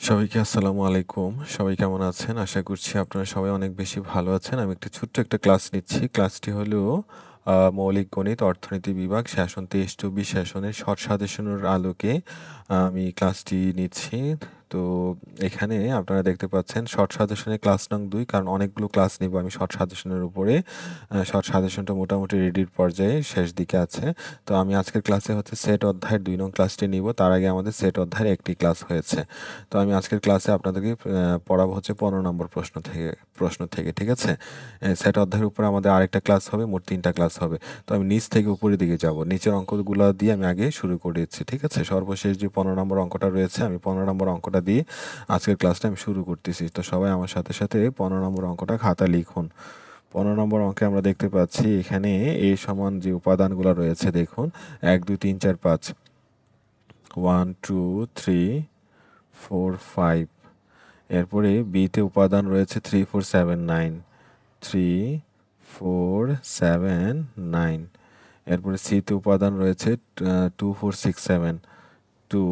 সবাইকে আসসালামু আলাইকুম। সবাই কেমন আছেন? আশা করছি আপনারা সবাই অনেক বেশি ভালো আছেন। আমি একটা ছোট্ট একটা ক্লাস নিচ্ছি। ক্লাসটি হলো মৌলিক গণিত অর্থনীতি বিভাগ সেশন ২৩-২৪ সেশনের শর্ট সাজেশনের আলোকে আমি ক্লাসটি নিচ্ছি। তো এখানে আপনারা দেখতে পাচ্ছেন শর্ট সাজেশনের ক্লাস নং ২ কারণ অনেকগুলো ক্লাস নিব আমি শর্ট সাজেশনের উপরে। শর্ট সাজেশনটা মোটামুটি রেডির পর্যায়ে শেষ দিকে আছে। তো আমি আজকের ক্লাসে হচ্ছে সেট অধ্যায়ের ২ নং ক্লাসটি নিব। তার আগে আমাদের সেট অধ্যায়ের একটি ক্লাস হয়েছে। তো আমি আজকের ক্লাসে আপনাদেরকে পড়াবো হচ্ছে ১৫ নম্বর প্রশ্ন থেকে ঠিক আছে? সেট অধ্যায়ের উপর আমাদের আরেকটা ক্লাস হবে, মোট ৩টা ক্লাস হবে। তো আমি নিচ থেকে উপরের দিকে যাব। নিচের অঙ্কগুলা দিয়ে আমি আগে শুরু করে দিচ্ছি, ঠিক আছে? সর্বশেষ যে ১৫ নম্বর অঙ্কটা রয়েছে, আমি ১৫ নম্বর অঙ্কটা দিয়ে আজকের ক্লাসটা আমি শুরু করতেছি। তো সবাই আমার সাথে, সাথে ১৫ নম্বর অঙ্কটা খাতায় লিখুন। ১৫ নম্বর অঙ্কে আমরা দেখতে পাচ্ছি এখানে A সমান যে উপাদানগুলা রয়েছে দেখুন ১, ২, ৩, ৪, ৫ 1, 2, 3, 4, 5 এরপরে বিতে উপাদান রয়েছে 3, 4, 7, 9 3, 4, 7, 9 এরপরে সিতে উপাদান রয়েছে 2, 4, 6, 7 2,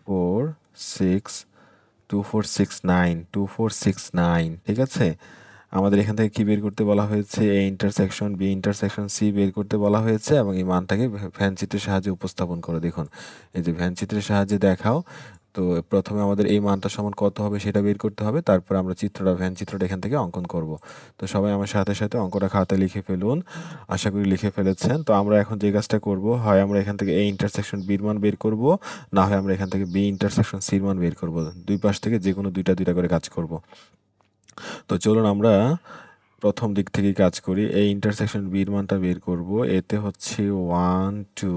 4, 6 2, 4, 6, 9 2, 4, 6, 9 ঠিক আছে? আমাদের এখান থেকে কি বের করতে বলা হয়েছে? A intersection B intersection C বের করতে বলা হয়েছে এবং এই মানটাকে ভ্যান চিত্রের সাহায্যে উপস্থাপন করে দেখুন। এই যে ভ্যান চিত্রের সাহায্যে দেখাও। তো প্রথমে আমাদের এই মানটা সমান কত হবে সেটা বের করতে হবে, তারপর আমরা ভ্যান চিত্রটা এখান থেকে অঙ্কন করব। তো সবাই আমার সাথে সাথে অঙ্কটা খাতায় লিখে ফেলুন। আশা করি লিখে ফেলেছেন। তো আমরা এখন যে কাজটা করব, হয় আমরা এখান থেকে এ ইন্টারসেকশন বির মান বের করব, না হয় আমরা এখান থেকে বি ইন্টারসেকশন সির মান বের করব। দুই পাশ থেকে যে কোনো দুইটা দুইটা করে কাজ করব। তো চলুন আমরা প্রথম দিক থেকে কাজ করি। এই ইন্টারসেকশন বির মানটা বের করব। এতে হচ্ছে 1, 2,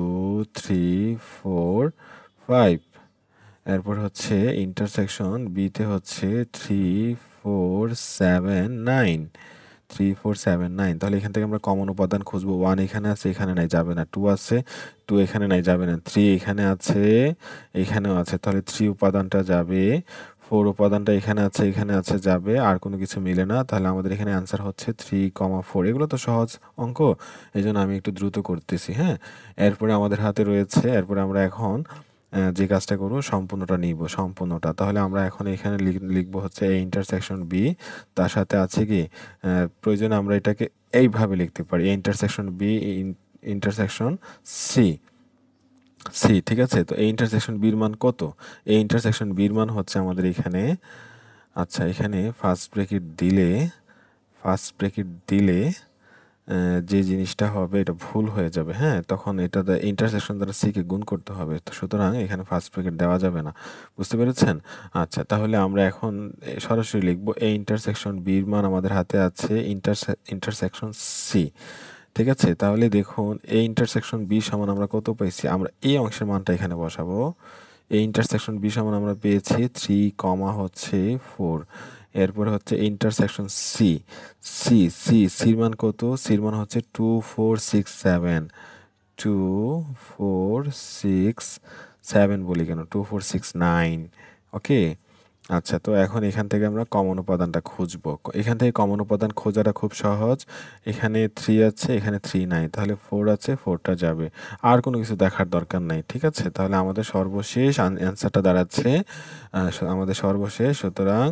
3, 4, 5 এরপর হচ্ছে ইন্টারসেকশন বিতে হচ্ছে 3, 4, 7, 9 3, 4, 7, 9 তাহলে এখান থেকে আমরা কমন উপাদান খুঁজবো। 1 এখানে আছে, এখানে নাই, যাবে না। 2 আছে, 2 এখানে নাই, যাবে না। 3 এখানে আছে, এখানেও আছে, তাহলে 3 উপাদানটা যাবে। 4 উপাদানটা এখানে আছে, এখানে আছে, যাবে। আর কোনো কিছু মিলে না, তাহলে আমাদের এখানে অ্যান্সার হচ্ছে 3, 4 এগুলো তো সহজ অঙ্ক, এই জন্য আমি একটু দ্রুত করতেছি। হ্যাঁ, এরপরে আমাদের হাতে রয়েছে, এরপরে আমরা এখন যে কাজটা করব সম্পূর্ণটা নিব, সম্পূর্ণটা। তাহলে আমরা এখন এখানে লিখবো হচ্ছে এ ইন্টারসেকশন বি, তার সাথে আছে কি প্রয়োজনে আমরা এটাকে এইভাবে লিখতে পারি, A intersection B intersection C C ঠিক আছে? তো এই ইন্টারসেকশন বির মান কত? এই ইন্টারসেকশন বির মান হচ্ছে আমাদের এখানে, আচ্ছা এখানে ফার্স্ট ব্রেকেট দিলে যে জিনিসটা হবে এটা ভুল হয়ে যাবে। হ্যাঁ, তখন এটা ইন্টারসেকশন দ্বারা সি কে গুণ করতে হবে, তো সুতরাং এখানে ফার্স্ট ব্রেকেট দেওয়া যাবে না। বুঝতে পেরেছেন? আচ্ছা, তাহলে আমরা এখন সরাসরি লিখব এ ইন্টারসেকশন বির মান আমাদের হাতে আছে ইন্টারসেকশন সি। ঠিক আছে, তাহলে দেখুন এই ইন্টারসেকশন বি সমান আমরা কত পাইছি, আমরা এই অংশের মানটা এখানে বসাবো। এই ইন্টারসেকশন বি সমান আমরা পেয়েছি 3, হচ্ছে 4। এরপরে হচ্ছে ইন্টারসেকশন সি, সির মান কত? সির মান হচ্ছে 2, 4, 6, 7 2, 4, 6, 7 বলি কেন, 2, 4, 6, 9 ওকে। আচ্ছা, তো এখন এখান থেকে আমরা কমন উপাদানটা খুঁজবো। এখান থেকে কমন উপাদান খোঁজাটা খুব সহজ। এখানে 3 আছে, এখানে 3 নাই, তাহলে 4 আছে, 4টা যাবে। আর কোনো কিছু দেখার দরকার নাই, ঠিক আছে? তাহলে আমাদের সর্বশেষ অ্যান্সারটা দাঁড়াচ্ছে আমাদের সর্বশেষ, সুতরাং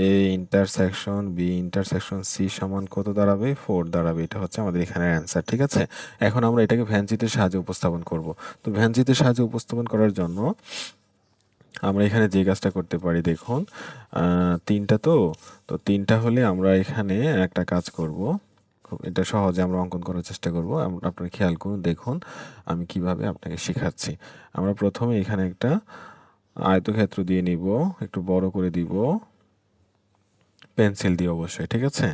A intersection B intersection C সমান কত দাঁড়াবে? 4 দাঁড়াবে। এটা হচ্ছে আমাদের এখানের অ্যান্সার, ঠিক আছে? এখন আমরা এটাকে ভ্যানচিত্রের সাহায্যে উপস্থাপন করব। তো ভ্যানচিত্রের সাহায্যে উপস্থাপন করার জন্য আমরা এখানে যে কাজটা করতে পারি দেখুন, 3টা তো 3টা হলে আমরা এখানে একটা কাজ করব। খুব এটা সহজে আমরা অঙ্কন করার চেষ্টা করব। আপনারা খেয়াল করুন, দেখুন আমি কিভাবে আপনাকে শেখাচ্ছি। আমরা প্রথমে এখানে একটা আয়তক্ষেত্র দিয়ে নিব, একটু বড় করে দিব, পেন্সিল দিয়ে অবশ্যই, ঠিক আছে?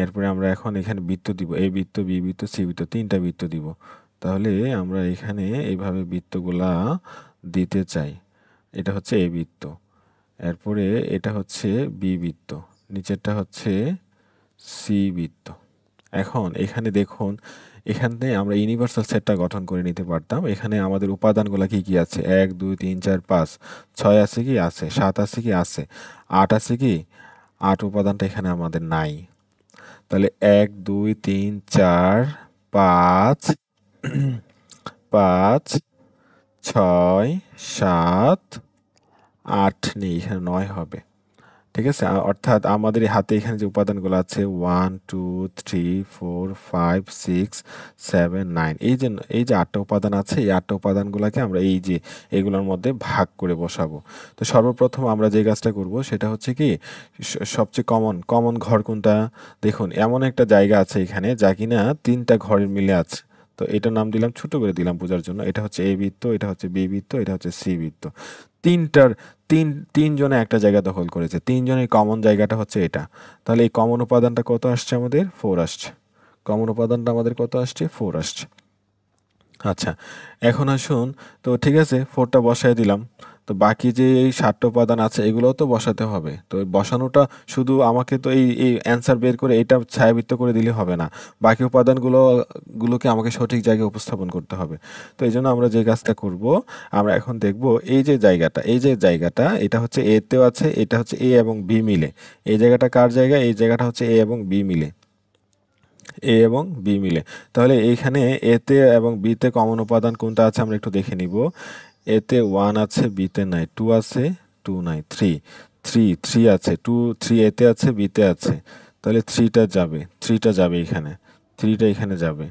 এরপরে আমরা এখন এখানে বৃত্ত দিব, এ বৃত্ত, বি বৃত্ত, সি বৃত্ত, 3টা বৃত্ত দিব। তাহলে আমরা এখানে এইভাবে বৃত্তগুলা দিতে চাই। এটা হচ্ছে এ বৃত্ত, এরপরে এটা হচ্ছে বি বৃত্ত, নিচেরটা হচ্ছে সি বৃত্ত। এখন এখানে দেখুন, এখানে আমরা ইউনিভার্সাল সেটটা গঠন করে নিতে পারতাম। এখানে আমাদের উপাদানগুলো কি কি আছে? 1, 2, 3, 4, 5 6 আছে কি? আছে। 7 আছে কি? আছে। 8 আছে কি? 8 উপাদানটা এখানে আমাদের নাই। তাহলে 1, 2, 3, 4, 5 5, 6, 7, 8 নেই, এখানে 9 হবে। ঠিক আছে? অর্থাৎ আমাদের এই হাতে এখানে যে উপাদানগুলো আছে 1 2 3 4 5 6 7 9, এই যে 8টা উপাদান আছে, এই 8টা উপাদানগুলোকে আমরা এই যে এগুলোর মধ্যে ভাগ করে বসাবো। তো সর্বপ্রথম আমরা যে কাজটা করব সেটা হচ্ছে কি, সবচেয়ে কমন ঘর কোনটা? দেখুন এমন একটা জায়গা আছে এখানে যা কিনা 3টা ঘরের মিলে আছে। তো এটার নাম দিলাম, ছোট করে দিলাম বোঝার জন্য, এটা হচ্ছে এ বৃত্ত, এটা হচ্ছে বি বৃত্ত, এটা হচ্ছে সি বৃত্ত। তিনটার তিনজনে একটা জায়গা দখল করেছে, তিনজনের কমন জায়গাটা হচ্ছে এটা। তাহলে এই কমন উপাদানটা কত আসছে আমাদের? 4 আসছে। কমন উপাদানটা আমাদের কত আসছে? 4 আসছে। আচ্ছা, এখন আসুন, তো ঠিক আছে 4টা বসায় দিলাম। তো বাকি যে এই 7টা উপাদান আছে এগুলোও তো বসাতে হবে। তো এই বসানোটা শুধু আমাকে তো এই অ্যান্সার বের করে এটা ছায়াবৃত্ত করে দিলে হবে না। বাকি উপাদানগুলোকে আমাকে সঠিক জায়গায় উপস্থাপন করতে হবে। তো এই জন্য আমরা যে কাজটা করব, আমরা এখন দেখব এই যে জায়গাটা এটা হচ্ছে এ তেও আছে, এটা হচ্ছে এ এবং বি মিলে। এই জায়গাটা কার জায়গা? এই জায়গাটা হচ্ছে এ এবং বি মিলে, এ এবং বি মিলে। তাহলে এইখানে এতে এবং বিতে কমন উপাদান কোনটা আছে আমরা একটু দেখে নিব। এতে 1 আছে, বিতে নাই, 2 আছে, 2 নাই, 3 আছে, 3 এতে আছে, বিতে আছে। তাহলে 3টা যাবে এখানে, 3টা এখানে যাবে।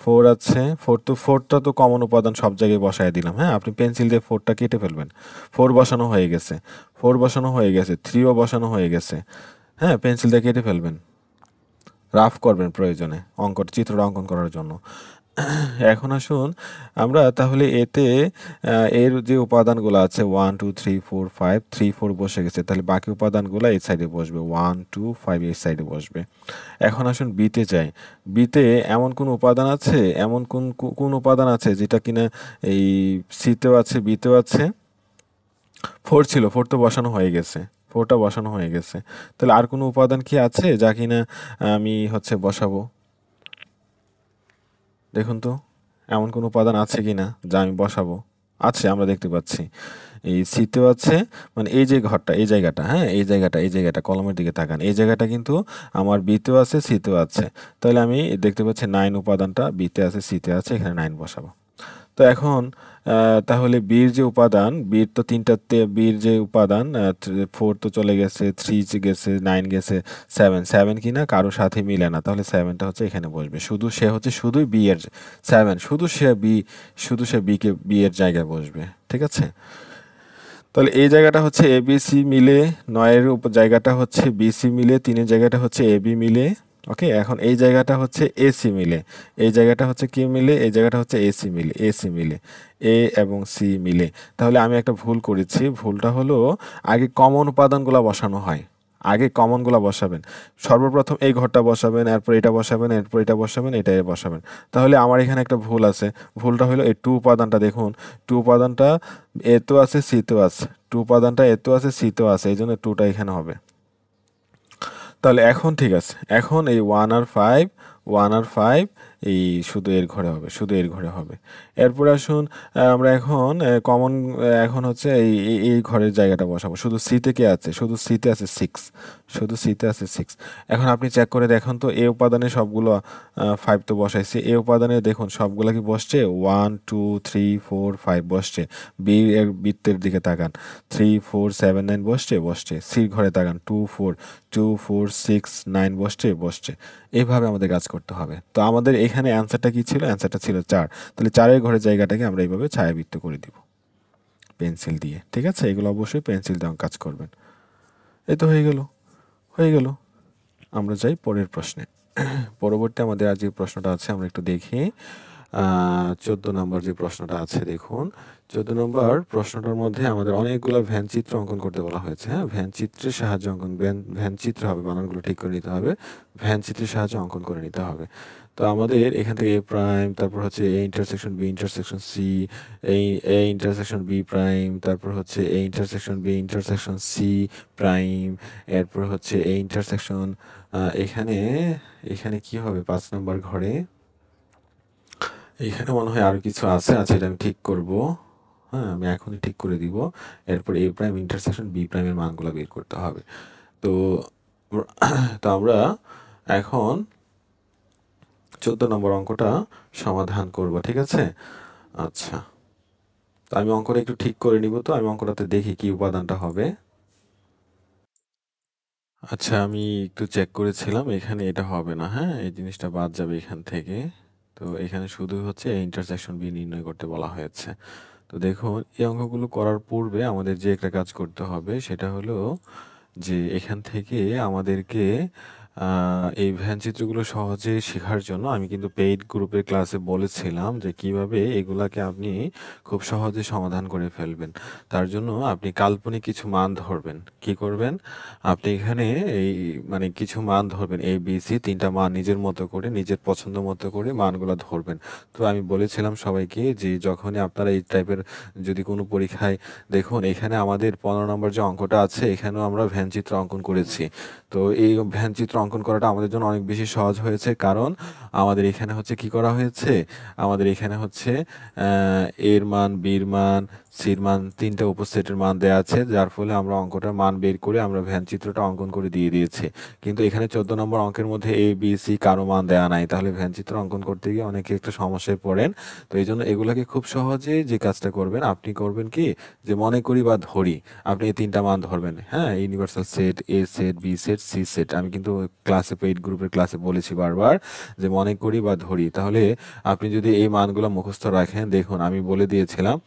4 আছে, 4টা তো কমন উপাদান, সব জায়গায় বসায় দিলাম। হ্যাঁ, আপনি পেন্সিল দিয়ে 4টা কেটে ফেলবেন। 4 বসানো হয়ে গেছে, 3ও বসানো হয়ে গেছে। হ্যাঁ, পেন্সিল দিয়ে কেটে ফেলবেন, রাফ করবেন প্রয়োজনে চিত্রটা অঙ্কন করার জন্য। এখন আসুন, আমরা তাহলে এতে এর যে উপাদানগুলো আছে 1 2 3 4 5, 3 4 বসে গেছে, তাহলে বাকি উপাদানগুলো এই সাইডে বসবে, 1 2 5 এই সাইডে বসবে। এখন আসুন বিতে যাই। বিতে এমন কোন উপাদান আছে, এমন কোন উপাদান আছে যেটা কিনা এই সিতেও আছে, বিতেও আছে? 4 ছিল, 4 তো বসানো হয়ে গেছে, 4টা বসানো হয়ে গেছে। তাহলে আর কোনো উপাদান কি আছে যা কিনা আমি হচ্ছে বসাবো? দেখুন তো, এমন কোনো উপাদান আছে কিনা যা আমি বসাবো? আছে, আমরা দেখতে পাচ্ছি এই সিতেও আছে। মানে এই যে ঘরটা, এই জায়গাটা, হ্যাঁ এই জায়গাটা কলমের দিকে তাকান, এই জায়গাটা কিন্তু আমার বিতেও আছে, সিতেও আছে। তাহলে আমি দেখতে পাচ্ছি 9 উপাদানটা বিতে আছে, সিতে আছে, এখানে 9 বসাবো। তো এখন তাহলে বির যে উপাদান, বির তো তিনটাতে, বির যে উপাদান 4 তো চলে গেছে, 3 গেছে, 9 গেছে, 7 কি না কারো সাথে মিলে না, তাহলে 7টা হচ্ছে এখানে বসবে। সে হচ্ছে শুধুই বি এর 7, বি এর জায়গায় বসবে। ঠিক আছে? তাহলে এই জায়গাটা হচ্ছে এ বি সি মিলে, 9 এর জায়গাটা হচ্ছে বি সি মিলে, 3-এর জায়গাটা হচ্ছে এ বি মিলে। ওকে, এখন এই জায়গাটা হচ্ছে এসি মিলে, এই জায়গাটা হচ্ছে কি মিলে? এই জায়গাটা হচ্ছে এসি মিলে, এ এবং সি মিলে। তাহলে আমি একটা ভুল করেছি, ভুলটা হলো আগে কমন উপাদানগুলো বসানো হয়, আগে কমনগুলো বসাবেন। সর্বপ্রথম এই ঘরটা বসাবেন, এরপর এটা বসাবেন, এরপর এটা বসাবেন, এটা বসাবেন। তাহলে আমার এখানে একটা ভুল আছে, ভুলটা হলো এই 2 উপাদানটা দেখুন, 2 উপাদানটা এতেও আছে, সিতেও আছে, 2 উপাদানটা এতেও আছে, সিতেও আছে, এই জন্য 2টা এখানে হবে। তাহলে এখন ঠিক আছে, এখন এই 1 আর 5 এই শুধু এর ঘরে হবে, শুধু এর ঘরে হবে। এরপরে আসুন, আমরা এখন কমন, এখন হচ্ছে এই ঘরের জায়গাটা বসাবো। শুধু সিতে কে আছে? শুধু সিতে আছে 6, শুধু সিতে আছে 6। এখন আপনি চেক করে দেখুন তো, এ উপাদানে সবগুলো 5 তো বসাইছে, এ উপাদানে দেখুন সবগুলো কি বসছে? 1 2 3 4 5 বসছে। বি এর বৃত্তের দিকে তাকান, 3 4 7 9 বসছে। সির ঘরে তাকান, 2 4 2 4 6 9 বসছে। এইভাবে আমাদের কাজ করতে হবে। তো আমাদের এখানে অ্যান্সারটা কি ছিল? অ্যান্সারটা ছিল 4। তাহলে 4-এর ঘরের জায়গাটাকে আমরা এইভাবে ছায়াবৃত্ত করে দিব পেন্সিল দিয়ে। ঠিক আছে? এগুলো অবশ্যই পেন্সিল দিয়ে কাজ করবেন। এই তো হয়ে গেল। আমরা যাই পরের প্রশ্নে। পরবর্তী আমাদের আজ যে প্রশ্নটা আছে আমরা একটু দেখি। 14 নম্বর যে প্রশ্নটা আছে দেখুন, 14 নম্বর প্রশ্নটার মধ্যে আমাদের অনেকগুলো ভ্যান চিত্র অঙ্কন করতে বলা হয়েছে। হ্যাঁ, ভ্যান চিত্রের সাহায্যে ভ্যান চিত্র হবে, বানানগুলো ঠিক করে নিতে হবে। ভ্যান চিত্রের সাহায্যে অঙ্কন করে নিতে হবে। তো আমাদের এখান থেকে এ প্রাইম, তারপর হচ্ছে A intersection B intersection C, এই এ ইন্টারসেকশন বি প্রাইম, তারপর হচ্ছে A intersection B intersection C prime, এরপর হচ্ছে এ ইন্টারসেকশন এখানে, এখানে কি হবে 5 নম্বর ঘরে? এখানে মনে হয় আরো কিছু আছে, আচ্ছা এটা আমি ঠিক করব। হ্যাঁ, আমি এখনই ঠিক করে দিব। এরপর এ প্রাইম ইন্টারসেকশন বি প্রাইমের মানগুলো বের করতে হবে। তো তো আমরা এখন 14 নম্বর অঙ্কটা সমাধান করব। ঠিক আছে? আচ্ছা, তো আমি অঙ্কটা একটু ঠিক করে নিব, তো আমি অঙ্কটাতে দেখি কি উপাদানটা হবে। আচ্ছা, আমি একটু চেক করেছিলাম, এখানে এটা হবে না। হ্যাঁ, এই জিনিসটা বাদ যাবে এখান থেকে। তো এখানে শুধু হচ্ছে ইন্টারসেকশন বি নির্ণয় করতে বলা হয়েছে। তো দেখুন, এই অঙ্কগুলো করার পূর্বে আমাদের যে একটা কাজ করতে হবে সেটা হলো যে এখান থেকে আমাদেরকে এই ভ্যান চিত্রগুলো সহজে শেখার জন্য আমি কিন্তু পেইড গ্রুপের ক্লাসে বলেছিলাম যে কিভাবে এগুলাকে আপনি খুব সহজে সমাধান করে ফেলবেন। তার জন্য আপনি কাল্পনিক কিছু মান ধরবেন। কি করবেন? আপনি এখানে এই মানে কিছু মান ধরবেন, এ বি সি তিনটা মান নিজের মতো করে, নিজের পছন্দ মতো করে মানগুলা ধরবেন। তো আমি বলেছিলাম সবাইকে যে যখনই আপনারা এই টাইপের যদি কোনো পরীক্ষায় দেখুন, এখানে আমাদের 15 নম্বর যে অঙ্কটা আছে এখানেও আমরা ভ্যান চিত্র অঙ্কন করেছি। তো এই ভ্যান চিত্র অঙ্কন করাটা আমাদের জন্য অনেক বেশি সহজ হয়েছে, কারণ আমাদের এখানে হচ্ছে কি করা হয়েছে, আমাদের এখানে হচ্ছে এর মান, বির মান, সির মান, তিনটা উপসেটের মান দেয়া আছে, যার ফলে আমরা অঙ্কটার মান বের করে আমরা ভ্যান চিত্রটা অঙ্কন করে দিয়ে দিয়েছি। কিন্তু এখানে 14 নম্বর অঙ্কের মধ্যে এ বি সি কারো মান দেয়া নাই, তাহলে ভ্যান চিত্র অঙ্কন করতে গিয়ে অনেকে একটু সমস্যায় পড়েন। তো এই জন্য এগুলাকে খুব সহজে যে কাজটা করবেন, আপনি করবেন কি, যে মনে করি বা ধরি, আপনি এই তিনটা মান ধরবেন। হ্যাঁ, universal set, A set, B set, C set. আমি কিন্তু ক্লাসে, পেইড গ্রুপের ক্লাসে বলেছি বারবার যে মনে করি বা ধরি। তাহলে আপনি যদি এই মানগুলো মুখস্থ রাখেন, দেখুন আমি বলে দিয়েছিলাম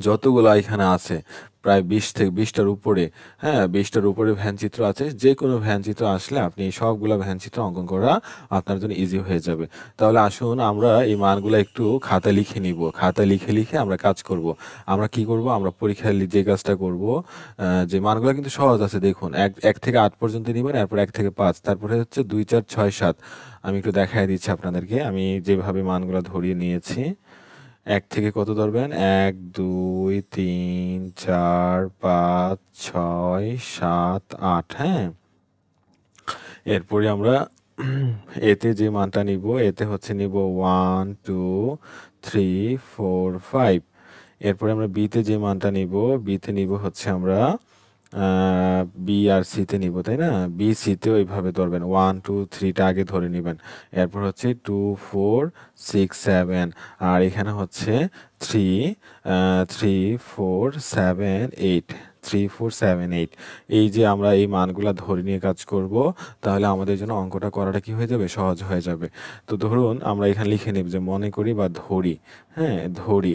যতগুলো এখানে আছে প্রায় 20 থেকে 20টার উপরে। হ্যাঁ, 20টার উপরে ভ্যান চিত্র আছে। যে কোনো ভ্যান চিত্র আসলে আপনি সবগুলা ভ্যান চিত্র অঙ্কন করা আপনার জন্য ইজি হয়ে যাবে। তাহলে আসুন আমরা এই মানগুলো একটু খাতায় লিখে নিব। খাতায় লিখে লিখে আমরা কাজ করব। আমরা কি করব, আমরা পরীক্ষায় যে কাজটা করব, যে মানগুলো কিন্তু সহজ আছে। দেখুন, 1 থেকে 8 পর্যন্ত নিবেন, এরপর 1 থেকে 5, তারপরে হচ্ছে 2 4 6 7। আমি একটু দেখায় দিচ্ছি আপনাদেরকে, আমি যেভাবে মানগুলো ধরিয়ে নিয়েছি। 1 থেকে কত ধরবেন? 1 2 3 4 5 6 7 8। হ্যাঁ, এরপরে আমরা এতে যে মানটা নিব, এতে হচ্ছে নিব 1 2 3 4 5। এরপরে আমরা বিতে যে মানটা নিব, বিতে নিব হচ্ছে আমরা বি আর সিতে নিব, তাই না? বি সিতেও এইভাবে ধরবেন, 1 2 3টা আগে ধরে নেবেন। এরপর হচ্ছে 2 4 6 7, আর এখানে হচ্ছে 3 3 4 7 8, 3 4 7 8। এই যে আমরা এই মানগুলা ধরে নিয়ে কাজ করব, তাহলে আমাদের জন্য অঙ্কটা করাটা কি হয়ে যাবে, সহজ হয়ে যাবে। তো ধরুন আমরা এখানে লিখে নেব যে মনে করি বা ধরি। হ্যাঁ, ধরি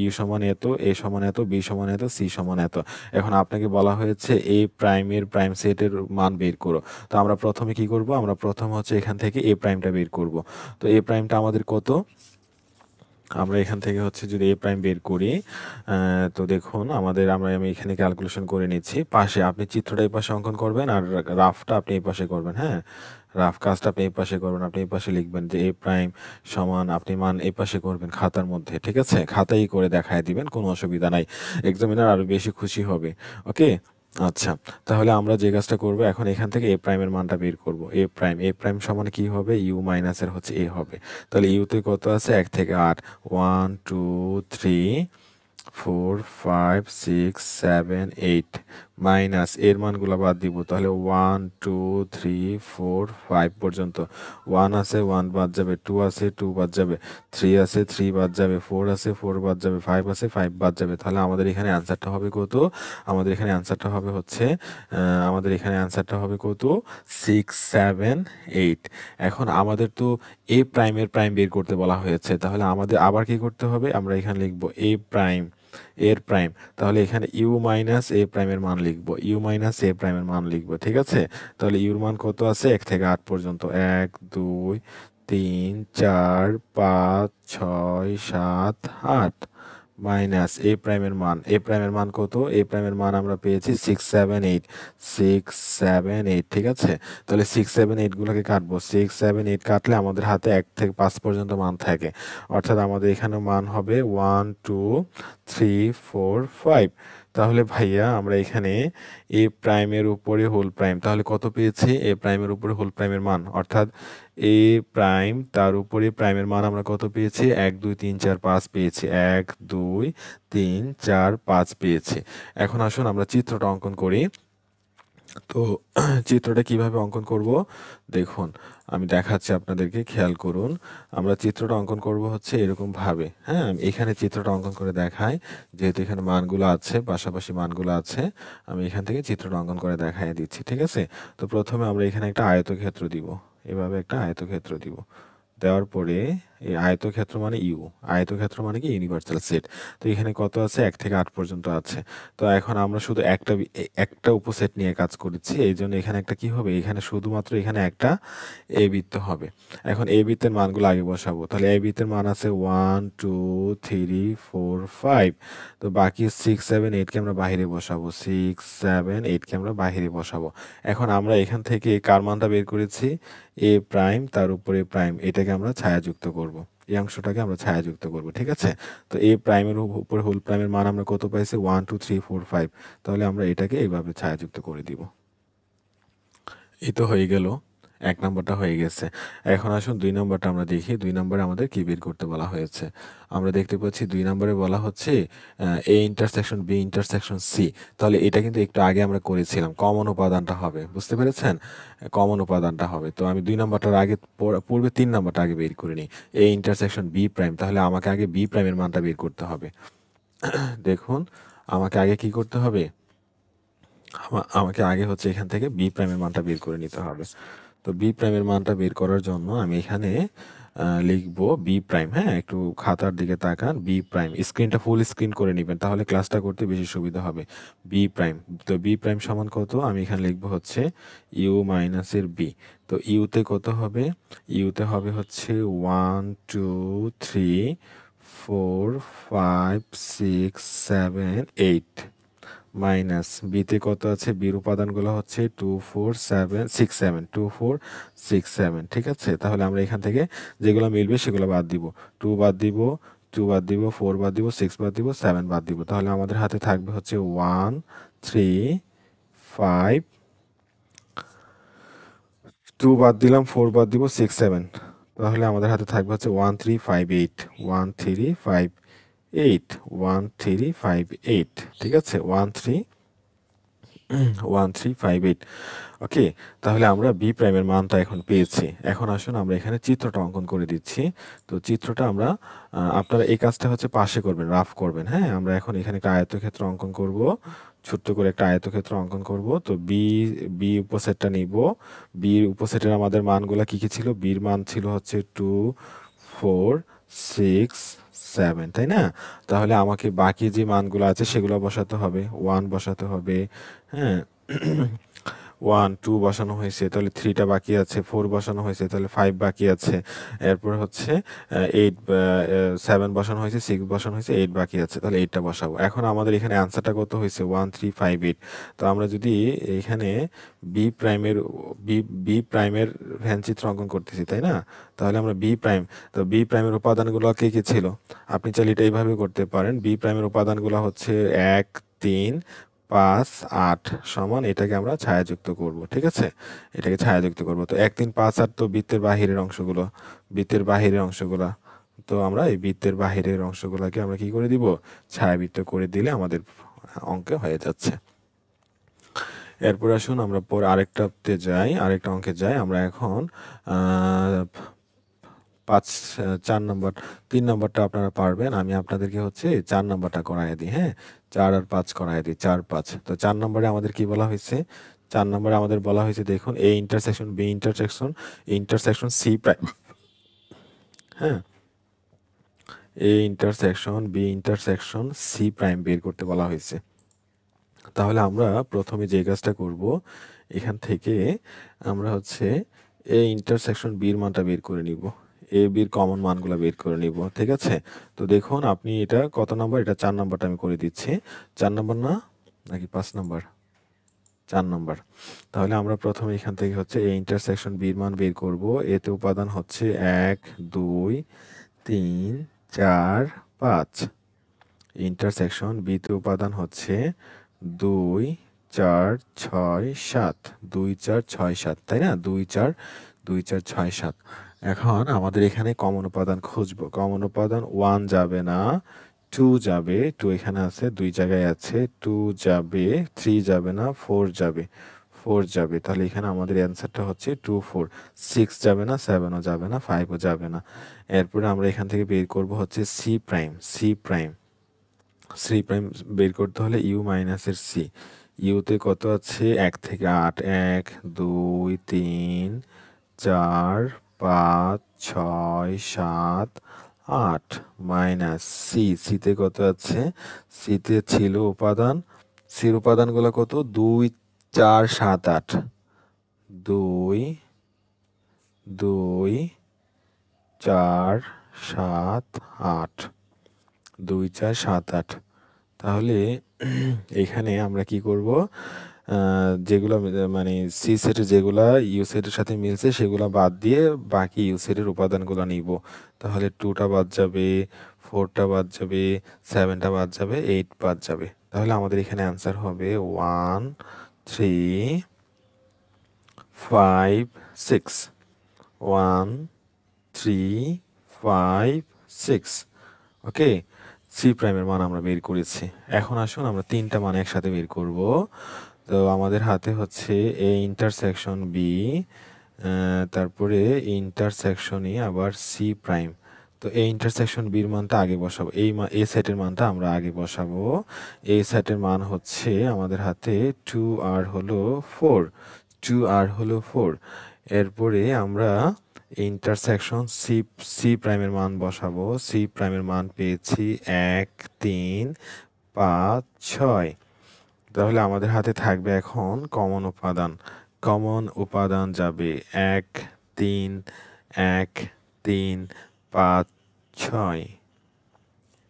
ইউ সমান এত, এ সমান এত, বি সমান এত, সি সমান এত। এখন আপনাকে বলা হয়েছে এ প্রাইমের প্রাইম সেটের মান বের করো। তো আমরা প্রথমে কি করব, আমরা প্রথম হচ্ছে এখান থেকে এ প্রাইমটা বের করব। তো এ প্রাইমটা আমাদের কত, আমরা এখান থেকে হচ্ছে যদি এ প্রাইম বের করি, তো দেখুন আমি এখানে ক্যালকুলেশন করে নিচ্ছি। পাশে আপনি চিত্রটা এই পাশে অঙ্কন করবেন, আর রাফটা আপনি এই পাশে করবেন। হ্যাঁ, রাফ কাজটা আপনি এই পাশে করবেন, আপনি এই পাশে লিখবেন যে এ প্রাইম সমান, আপনি মান এই পাশে করবেন খাতার মধ্যে। ঠিক আছে, খাতায় করে দেখায় দিবেন, কোনো অসুবিধা নাই। এক্সামিনার আরো বেশি খুশি হবে। ওকে, আচ্ছা। তাহলে আমরা যে কাজটা করব, এখন এখান থেকে এ প্রাইমের মানটা বের করব। এ প্রাইম সমান কি হবে, ইউ মাইনাসের হচ্ছে এ হবে। তাহলে ইউতে কত আছে, 1 থেকে 8, 1 2 3 4 5 6 7 8, মাইনাস এর মানগুলো বাদ দিব। তাহলে 1 2 3 4 5 পর্যন্ত। 1 আছে, 1 বাদ যাবে, 2 আছে, 2 বাদ যাবে, 3 আছে, 3 বাদ যাবে, 4 আছে, 4 বাদ যাবে, 5 আছে, 5 বাদ যাবে। তাহলে আমাদের এখানে অ্যান্সারটা হবে কত, আমাদের এখানে অ্যান্সারটা হবে হচ্ছে আমাদের এখানে অ্যান্সারটা হবে কত, 6 7 8। এখন আমাদের তো এ প্রাইমের প্রাইম বের করতে বলা হয়েছে, তাহলে আমাদের আবার কি করতে হবে, আমরা এখানে লিখব এ প্রাইম এর প্রাইম। তাহলে এখানে ইউ মাইনাস এ প্রাইমের মান লিখবো, ইউ মাইনাস এ প্রাইমের মান লিখবো। ঠিক আছে, তাহলে ইউর মান কত আছে, 1 থেকে 8 পর্যন্ত, 1 2 3 4 5 6 7 8, মাইনাস এ প্রাইমের মান কত, এ প্রাইমের মান আমরা পেয়েছি 6 7 8, 6 7 8। ঠিক আছে, তাহলে 6 7 8 গুলোকে কাটবো, 6 7 8 কাটলে আমাদের হাতে 1 থেকে 5 পর্যন্ত মান থাকে, অর্থাৎ আমাদের এখানে মান হবে 1 2 3 4 5। তাহলে ভাইয়া আমরা এখানে এ প্রাইমের উপরে হোল প্রাইম, তাহলে কত পেয়েছি, এ প্রাইমের উপরে হোল প্রাইমের মান, অর্থাৎ এ প্রাইম তার উপরে প্রাইমের মান আমরা কত পেয়েছি, 1 2 3 4 5 পেয়েছি, 1 2 3 4 5 পেয়েছি। এখন আসুন আমরা চিত্রটা অঙ্কন করি। তো চিত্রটা কিভাবে অঙ্কন করব দেখুন, আমি দেখাচ্ছি আপনাদেরকে, খেয়াল করুন। আমরা চিত্রটা অঙ্কন করব হচ্ছে এরকম ভাবে, হ্যাঁ, আমি এখানে চিত্রটা অঙ্কন করে দেখাই। যেহেতু এখানে মানগুলো আছে, পাশাপাশি মানগুলো আছে, আমি এখান থেকে চিত্রটা অঙ্কন করে দেখাই দিচ্ছি, ঠিক আছে? তো প্রথমে আমরা এখানে একটা আয়তক্ষেত্র দিব, এভাবে একটা আয়তক্ষেত্র দিব। দেওয়ার পরে এই আয়তক্ষেত্র মানে ইউ, আয়তক্ষেত্র মানে কি ইউনিভার্সাল সেট। তো এখানে কত আছে, 1 থেকে 8 পর্যন্ত আছে। তো এখন আমরা শুধু একটা উপসেট নিয়ে কাজ করেছি, এই জন্য এখানে একটা কি হবে, এখানে শুধুমাত্র এখানে একটা এ বৃত্ত হবে। এখন এ বৃত্তের মানগুলো আগে বসাবো, তাহলে এ বৃত্তের মান আছে 1 2 3 4 5। তো বাকি 6 7 8 কে আমরা বাইরে বসাবো, 6 7 8 কে আমরা বাইরে বসাবো। এখন আমরা এখান থেকে কার মানটা বের করেছি, এ প্রাইম তার উপরে প্রাইম, এটাকে আমরা ছায়াযুক্ত করব, এই অংশটাকে আমরা ছায়াযুক্ত করব, ঠিক আছে? তো এ প্রাইমের উপরে হোল প্রাইমের মান আমরা কত পাইছি, 1 2 3 4 5। তাহলে আমরা এটাকে এইভাবে ছায়াযুক্ত করে দিব। এই তো হয়ে গেল, 1 নাম্বারটা হয়ে গেছে। এখন আসুন 2 নাম্বারটা আমরা দেখি। 2 নাম্বারে আমাদের কি বের করতে বলা হয়েছে। আমরা দেখতে পাচ্ছি 2 নাম্বারে বলা হচ্ছে A intersection B intersection C. তাহলে এটা কিন্তু একটু আগে আমরা করেছিলাম, কমন উপাদানটা হবে, বুঝতে পেরেছেন? কমন উপাদানটা হবে। তো আমি 2 নাম্বারটার আগে পূর্বে 3 নাম্বারটা আগে বের করে নিই। এ ইন্টারসেকশন বি প্রাইম, তাহলে আমাকে আগে বি প্রাইমের মানটা বের করতে হবে। দেখুন, আমাকে আগে কি করতে হবে, আমাকে আগে হচ্ছে এখান থেকে বি প্রাইমের মানটা বের করে নিতে হবে। তো বি প্রাইমের মানটা বের করার জন্য আমি এখানে লিখব বি প্রাইম, হ্যাঁ, একটু খাতার দিকে তাকান, বি প্রাইম, স্ক্রিনটা ফুল স্ক্রিন করে নেবেন, তাহলে ক্লাসটা করতে বেশি সুবিধা হবে। বি প্রাইম, তো বি প্রাইম সমান কত, আমি এখানে লিখব হচ্ছে ইউ মাইনাসের বি। তো ইউতে কত হবে, ইউতে হবে হচ্ছে 1 2 3 4 5 6 7 8 মাইনাস বিতে কত আছে, বির উপাদানগুলো হচ্ছে 2 4 7 6 7 2 4 6 7, ঠিক আছে? তাহলে আমরা এখান থেকে যেগুলো মিলবে সেগুলো বাদ দিব, 2 বাদ দিব, 2 বাদ দিব, 4 বাদ দিব, 6 বাদ দিব, 7 বাদ দিব। তাহলে আমাদের হাতে থাকবে হচ্ছে 1 3 5, 2 বাদ দিলাম, 4 বাদ দিব, 6 7। তাহলে আমাদের হাতে থাকবে হচ্ছে 1 3 5 8, 1 3 5 8, 1 3 5 8, ঠিক আছে? 1 3 1 3 5 8। ওকে, তাহলে আমরা বি প্রাইমের মানটা এখন পেয়েছি। এখন আসুন আমরা এখানে চিত্রটা অঙ্কন করে দিচ্ছি। তো চিত্রটা আমরা আপনারা এই কাজটা হচ্ছে পাশে করবেন, রাফ করবেন, হ্যাঁ? আমরা এখন এখানে একটা আয়তক্ষেত্র অঙ্কন করব, ছোট্ট করে একটা আয়তক্ষেত্র অঙ্কন করব। তো বি বি উপসেটটা নিব। বির উপসেটের আমাদের মানগুলা কি কি ছিল, বির মান ছিল হচ্ছে 2 4 6 7, তাই না? তাহলে আমাকে বাকি যে মানগুলো আছে সেগুলো বসাতে হবে, 1 বসাতে হবে, হ্যাঁ। 1 2 বসানো হয়েছে, তাহলে 3 টা বাকি আছে, 4 বসানো হয়েছে, তাহলে 5 বাকি আছে। এরপর হচ্ছে 8 7 বসানো হয়েছে, 6 বসানো হয়েছে, 8 বাকি আছে, তাহলে 8 টা বসাবো। এখন আমাদের এখানে অ্যান্সারটা কত হয়েছে, 1 3 5 8। তো আমরা যদি এখানে বি প্রাইমের বি বি প্রাইমের ভ্যানচিত্র অঙ্কন করতেছি, তাই না? তাহলে আমরা বি প্রাইম, তো বি প্রাইমের উপাদানগুলো কি কি ছিল, আপনি চাইলে এটা এইভাবে করতে পারেন। বি প্রাইমের উপাদানগুলো হচ্ছে 1 3 5 8 সমান, এটাকে আমরা ছায়াযুক্ত করব, ঠিক আছে? এটাকে ছায়াযুক্ত করব। তো 1 3 5 8 তো বৃত্তের বাহিরের অংশগুলো, বৃত্তের বাহিরের অংশগুলো। তো আমরা এই বৃত্তের বাহিরের অংশগুলোকে আমরা কি করে দিব, ছায়াবৃত্ত করে দিলে আমাদের অঙ্কে হয়ে যাচ্ছে। এরপর আসুন আমরা পরে আরেকটাতে যাই, আরেকটা অঙ্কে যাই। আমরা এখন আহ 5 4 নম্বর, 3 নম্বরটা আপনারা পারবেন, আমি আপনাদেরকে হচ্ছে 4 নম্বরটা করায় দিই, হ্যাঁ? 4 আর 5 করায় দিই, 4 5। তো 4 নম্বরে আমাদের কি বলা হয়েছে, 4 নম্বরে আমাদের বলা হয়েছে, দেখুন, A intersection B intersection intersection C prime, হ্যাঁ, A intersection B intersection C prime বের করতে বলা হয়েছে। তাহলে আমরা প্রথমে যে কাজটা করব, এখান থেকে আমরা হচ্ছে এ ইন্টারসেকশন বির মানটা বের করে নিব, এ বির কমন মানগুলো বের করে নিব, ঠিক আছে? তো দেখুন, আপনি এটা কত নাম্বার, এটা 4 নাম্বারটা আমি করে দিচ্ছি। 4 নাম্বার না, নাকি 5 নাম্বার, 4 নাম্বার। তাহলে আমরা প্রথমে এখান থেকে হচ্ছে এ ইন্টারসেকশন বির মান বের করব। এতে উপাদান হচ্ছে 1 2 3 4 5। ইন্টারসেকশন বিতে উপাদান হচ্ছে 2 4 6 7, 2 4 6 7, তাই না? 2 4 2 4 6 7। এখন আমাদের এখানে কমন উপাদান খুঁজবো। কমন উপাদান 1 যাবে না, 2 যাবে, 2 এখানে আছে, 2 জায়গায় আছে, 2 যাবে, 3 যাবে না, 4 যাবে, 4 যাবে, তাহলে এখানে আমাদের অ্যান্সারটা হচ্ছে 2 4। 6 যাবে না, 7ও যাবে না, 5ও যাবে না। এরপরে আমরা এখান থেকে বের করব হচ্ছে সি প্রাইম। সি প্রাইম বের করতে হলে ইউ মাইনাসের সি। ইউতে কত আছে? 1 থেকে 8, 1 2 3 4 5 6 7 8 মাইনাস সি। সিতে কত আছে? সিতে ছিল উপাদান, সির উপাদানগুলো কত? 2 4 7 8। 2 2 4 7 8। 2 4 7 8। তাহলে এখানে আমরা কি করব? যেগুলো মানে সি সেটের যেগুলা ইউ সেটের সাথে মিলছে সেগুলো বাদ দিয়ে বাকি ইউ সেটের উপাদানগুলো নিব। তাহলে 2টা বাদ যাবে, 4টা বাদ যাবে, 7টা বাদ যাবে, 8 বাদ যাবে। তাহলে আমাদের এখানে অ্যান্সার হবে 1 3 5 6। 1 3 5 6। ওকে, সি প্রাইমের মান আমরা বের করেছি। এখন আসুন আমরা 3টা মান একসাথে বের করব। তো আমাদের হাতে হচ্ছে এ ইন্টারসেকশন বি, তারপরে ইন্টারসেকশন ই আবার সি প্রাইম। তো এই ইন্টারসেকশন বির মানটা আগে বসাবো, এ সেটের মানটা আমরা আগে বসাবো। এ সেটের মান হচ্ছে আমাদের হাতে 2 আর হলো 4। 2 আর হলো 4। এরপরে আমরা ইন্টারসেকশন সি সি প্রাইমের মান বসাবো। সি প্রাইমের মান পেয়েছি 1 3 5 6। তাহলে আমাদের হাতে থাকবে এখন কমন উপাদান। কমন উপাদান যাবে 1 3 1 3 5 6।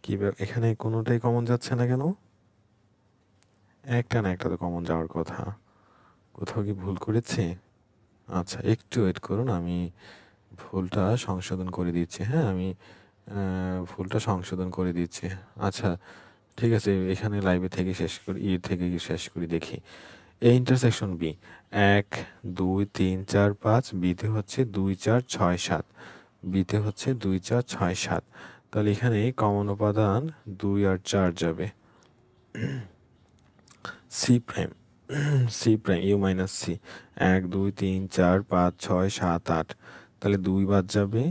কি এখানে কোনোটাই কমন যাচ্ছে না কেন? একটা না একটা তো কমন যাওয়ার কথা। কোথাও কি ভুল করেছি? আচ্ছা, একটু ওয়েট করুন, আমি ভুলটা সংশোধন করে দিচ্ছি। হ্যাঁ, আমি ভুলটা সংশোধন করে দিচ্ছি। আচ্ছা, ঠিক আছে, এখানে লাইভে থেকে শেষ করি, থেকে শেষ করি দেখি। এ ইন্টারসেকশন বি 1 2 3 4 5, বিতে হচ্ছে 2 4 6 7। বিতে হচ্ছে 2 4 6 7। তাহলে এখানে কমন উপাদান 2 আর 4 যাবে। C prime C prime U minus C 1 2 3 4 5 6 7 8। তাহলে 2 বাদ যাবে,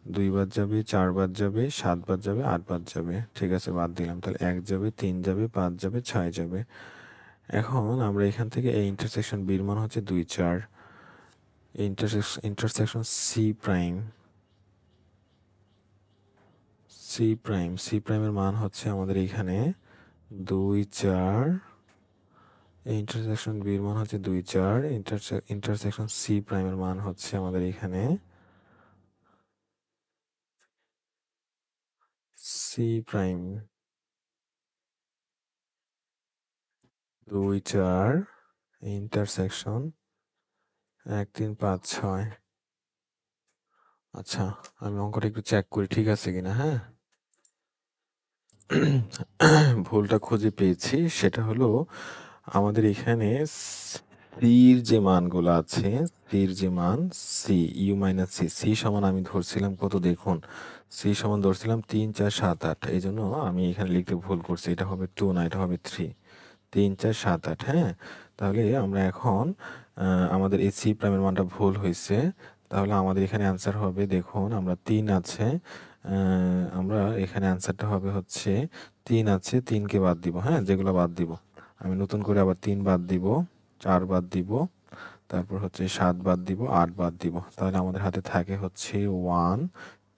2 বাদ যাবে, 4 বাদ যাবে, 7 বাদ যাবে, 8 বাদ যাবে। ঠিক আছে, বাদ দিলাম। তাহলে 1 যাবে, 3 যাবে, 5 যাবে, 6 যাবে। এখন আমরা এখান থেকে এই ইন্টারসেকশন বির মান হচ্ছে 2 4। ইন্টারসেকশন সি প্রাইম সি প্রাইমের মান হচ্ছে আমাদের এখানে 2 4। ইন্টারসেকশন বির মান হচ্ছে 2 4। ইন্টারসেকশন সি প্রাইমের মান হচ্ছে আমাদের এখানে সি প্রাইম 2 4 ইন্টারসেকশন 1 3 5 6। আচ্ছা, আমি অঙ্কটা একটু চেক করি ঠিক আছে কিনা। হ্যাঁ, ভুলটা খুঁজে পেয়েছি। সেটা হলো আমাদের এখানে সির যে মানগুলো আছে, সির যে মান C U minus C, C সমান আমি ধরছিলাম কত দেখুন, সি সমান ধরছিলাম 3 4 7 8। এই জন্য আমি এখানে লিখতে ভুল করছি, এটা হবে 2 না, এটা হবে 3। 3 4 7 8। হ্যাঁ, তাহলে আমরা এখন আমাদের এই সি প্রাইমের মানটা ভুল হয়েছে। তাহলে আমাদের এখানে অ্যান্সার হবে, দেখুন আমরা 3 আছে, আমরা এখানে অ্যান্সারটা হবে হচ্ছে 3 আছে, 3কে বাদ দিব। হ্যাঁ, যেগুলো বাদ দিব আমি নতুন করে আবার 3 বাদ দিব, 4 বাদ দিব, তারপর হচ্ছে 7 বাদ দিব, 8 বাদ দিব। তাহলে আমাদের হাতে থাকে হচ্ছে 1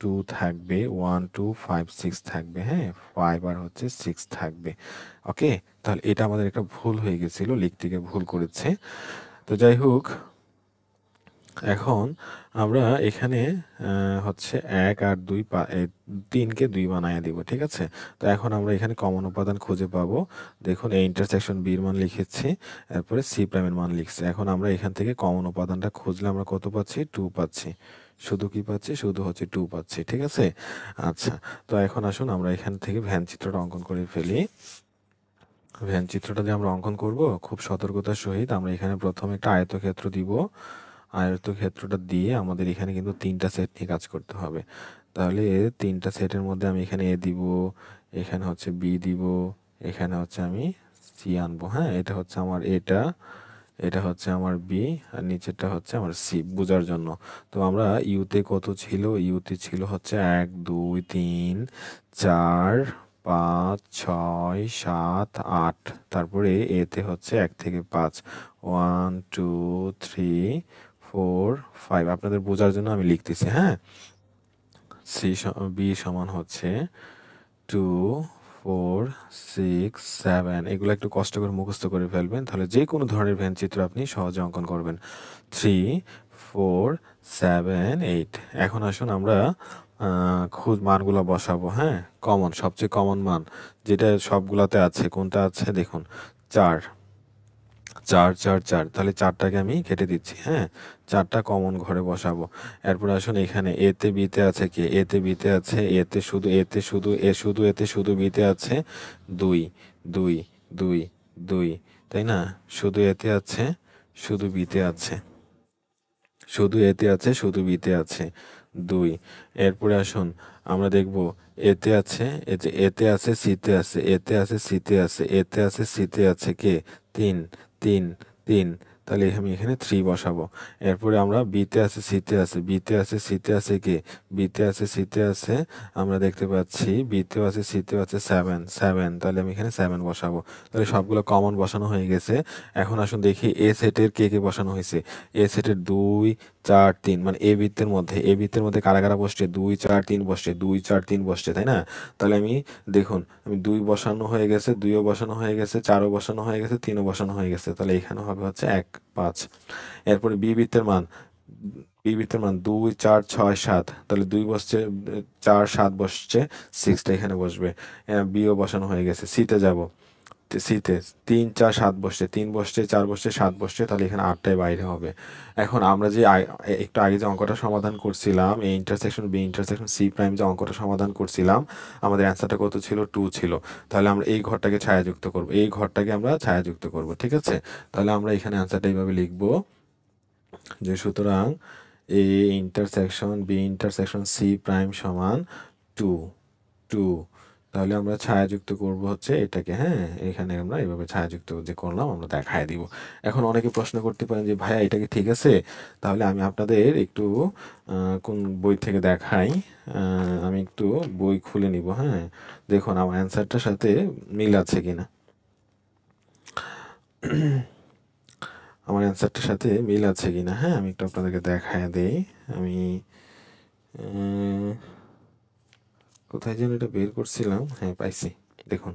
2 থাকবে, 1 2 5 6 থাকবে। হ্যাঁ, 5 আর হচ্ছে 6 থাকবে। ওকে, তাহলে এটা আমাদের একটা ভুল হয়ে গেছিল, লিখতে গিয়ে ভুল করেছে। তো যাই হোক, এখন আমরা এখানে হচ্ছে 1 আর 2 3কে 2 বানায় দিব। ঠিক আছে, তো এখন আমরা এখানে কমন উপাদান খুঁজে পাবো। দেখুন এই ইন্টারসেকশন বির মান লিখেছি, এরপরে সি প্রাইমের মান লিখছি। এখন আমরা এখান থেকে কমন উপাদানটা খুঁজলে আমরা কত পাচ্ছি? 2 পাচ্ছি। শুধু কি পাচ্ছি? শুধু হচ্ছে 2 পাচ্ছি। ঠিক আছে, আচ্ছা, তো এখন আসুন আমরা এখান থেকে ভ্যান চিত্রটা অঙ্কন করে ফেলি। ভ্যান চিত্রটা যে আমরা অঙ্কন করব খুব সতর্কতার সহিত, আমরা এখানে প্রথমে একটা আয়তক্ষেত্র দিব। আয়তক্ষেত্রটা দিয়ে আমাদের এখানে কিন্তু 3টা সেট নিয়ে কাজ করতে হবে। তাহলে 3টা সেটের মধ্যে আমি এখানে এ দিব, এখানে হচ্ছে বি দিব, এখানে হচ্ছে আমি সি আনবো, হ্যাঁ? এটা হচ্ছে আমার এটা, এটা হচ্ছে আমার বি, আর নিচেরটা হচ্ছে আমার সি, বোঝার জন্য। তো আমরা ইউতে কত ছিল? ইউতে ছিল হচ্ছে 1 2 3 4 5 6 7 8, তারপরে এতে হচ্ছে 1 থেকে 5, 1 2 3 4 5। আপনাদের বোঝার জন্য আমি লিখতেছি, হ্যাঁ? বি সমান হচ্ছে 2 4 6 7, এগুলো একটু কষ্ট করে মুখস্থ করে ফেলবেন, তাহলে যে কোনো ধরনের ভেন চিত্র আপনি সহজে অঙ্কন করবেন। 3 4 7 8। এখন আসুন আমরা মানগুলো বসাবো, হ্যাঁ? সবচেয়ে কমন মান যেটা সবগুলাতে আছে, কোনটা আছে দেখুন? 4 4 4 4, তাহলে 4টাকে আমি কেটে দিচ্ছি, হ্যাঁ? 4টা কমন ঘরে বসাবো। এরপর আসুন এখানে এতে বিতে আছে কি? এতে বিতে আছে, এতে শুধু বিতে আছে 2 2 2 2, তাই না? শুধু এতে আছে, শুধু বিতে আছে, শুধু বিতে আছে 2। এরপরে আসুন আমরা দেখব এতে আছে, এতে আছে সিতে আছে, এতে আছে সিতে আছে কে? 3 3 3, তাহলে আমি এখানে 3 বসাবো। এরপরে আমরা বিতে আছে সিতে আছে, সিতে আছে কে? বিতে আছে সিতে আছে, আমরা দেখতে পাচ্ছি বিতেও আছে সিতেও আছে 7 7, তাহলে আমি এখানে 7 বসাবো। তাহলে সবগুলো কমন বসানো হয়ে গেছে। এখন আসুন দেখি এ সেটের কে কে বসানো হয়েছে। এ সেটের 2 4 3, মানে এ বৃত্তের মধ্যে কারা কারা বসছে? 2 4 3 বসছে, 2 4 3 বসছে, তাই না? তাহলে আমি দেখুন, আমি 2 বসানো হয়ে গেছে, 2ও বসানো হয়ে গেছে, 4ও বসানো হয়ে গেছে, 3ও বসানো হয়ে গেছে, তাহলে এখানে হবে হচ্ছে 1 5। এরপরে বি বৃত্তের মান 2 4 6 7, তাহলে 2 বসছে, 4 7 বসছে, 6টা এখানে বসবে। বিও বসানো হয়ে গেছে। সিতে যাব, সিতে 3 4 7 বসছে, 3 বসছে, 4 বসছে, 7 বসছে, তাহলে এখানে 8টাই বাইরে হবে। এখন আমরা যে একটু আগে যে অঙ্কটা সমাধান করছিলাম, A intersection B intersection C prime, যে অঙ্কটা সমাধান করছিলাম, আমাদের অ্যান্সারটা কত ছিল? 2 ছিল। তাহলে আমরা এই ঘরটাকে ছায়াযুক্ত করব, এই ঘরটাকে আমরা ছায়াযুক্ত করব, ঠিক আছে? তাহলে আমরা এখানে অ্যান্সারটা এইভাবে লিখব যে সুতরাং A intersection B intersection C prime সমান 2 2। তাহলে আমরা ছায়াযুক্ত করব হচ্ছে এটাকে, হ্যাঁ? এখানে আমরা এভাবে ছায়াযুক্ত যে করলাম আমরা দেখায় দিব। এখন অনেকে প্রশ্ন করতে পারেন যে ভাইয়া এটা কি ঠিক আছে? তাহলে আমি আপনাদের একটু কোন বই থেকে দেখাই। আমি একটু বই খুলে নিব, হ্যাঁ? দেখুন আমার অ্যান্সারটার সাথে মিল আছে কিনা। আমার অ্যান্সারটার সাথে মিল আছে কিনা, হ্যাঁ? আমি একটু আপনাদেরকে দেখায় দেই। আমি কোথায় যেন এটা বের করছিলাম, হ্যাঁ পাইছি, দেখুন।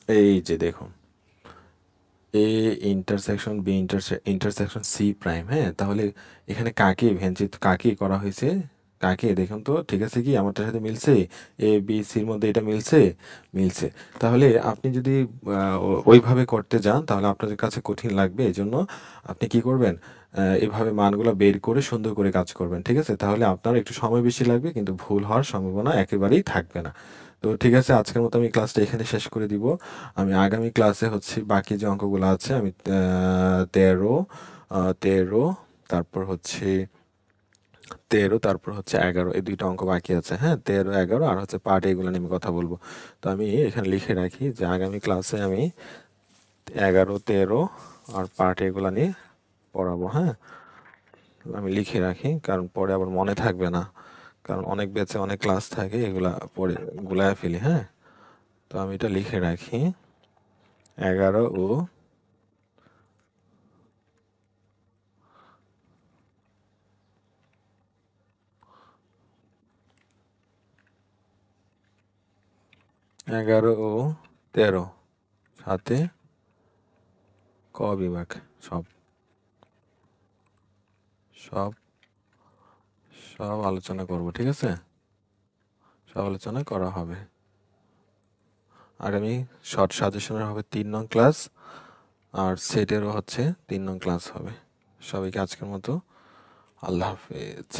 এই যে দেখুন, A intersection B intersection C prime, হ্যাঁ? তাহলে এখানে কাকে করা হয়েছে? কাকে দেখুন তো, ঠিক আছে কি? আমারটার সাথে মিলছে? এ বি সির মধ্যে এটা মিলছে? মিলছে। তাহলে আপনি যদি ওইভাবে করতে যান তাহলে আপনাদের কাছে কঠিন লাগবে, এজন্য আপনি কি করবেন? এভাবে মানগুলো বের করে সুন্দর করে কাজ করবেন, ঠিক আছে? তাহলে আপনার একটু সময় বেশি লাগবে, কিন্তু ভুল হওয়ার সম্ভাবনা একেবারেই থাকবে না। তো ঠিক আছে, আজকের মতো আমি ক্লাসটা এখানে শেষ করে দিব। আমি আগামী ক্লাসে হচ্ছে বাকি যে অঙ্কগুলো আছে, আমি 13 13, তারপর হচ্ছে 13, তারপর হচ্ছে 11, এই দুইটা অঙ্ক বাকি আছে, হ্যাঁ? 13 11 আর হচ্ছে পার্ট, এগুলো নিয়ে আমি কথা বলবো। তো আমি এখানে লিখে রাখি যে আগামী ক্লাসে আমি 11 13 আর পার্ট এগুলো নিয়ে পড়াবো, হ্যাঁ? আমি লিখে রাখি, কারণ পরে আবার মনে থাকবে না, কারণ অনেক ব্যাচে অনেক ক্লাস থাকে, এগুলা পরে গুলায় ফেলি, হ্যাঁ? তো আমি এটা লিখে রাখি 11 ও 11 ও 13 সাথে ক বিভাগ, সব সব সব আলোচনা করব, ঠিক আছে? সব আলোচনা করা হবে। আগামী শর্ট সাজেশনের হবে 3 নং ক্লাস, আর সেটেরও হচ্ছে 3 নং ক্লাস হবে। সবাইকে আজকের মতো আল্লাহ হাফেজ।